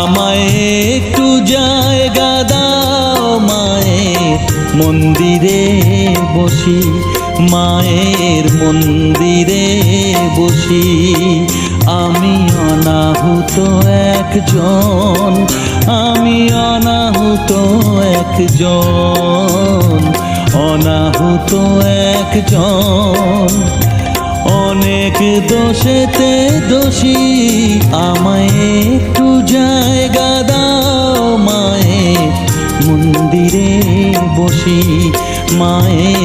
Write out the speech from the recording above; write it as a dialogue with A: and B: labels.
A: আমায় একটু জায়গা দাও মায়ের মন্দিরে বসি, মায়ের মন্দিরে বসি। আমি অনাহুত একজন, আমি অনাহুত একজন, অনাহুত একজন। অনেক দোষেতে দোষী, আমায় একটু জায়গা দাও মায়ের মন্দিরে বসি, মায়ের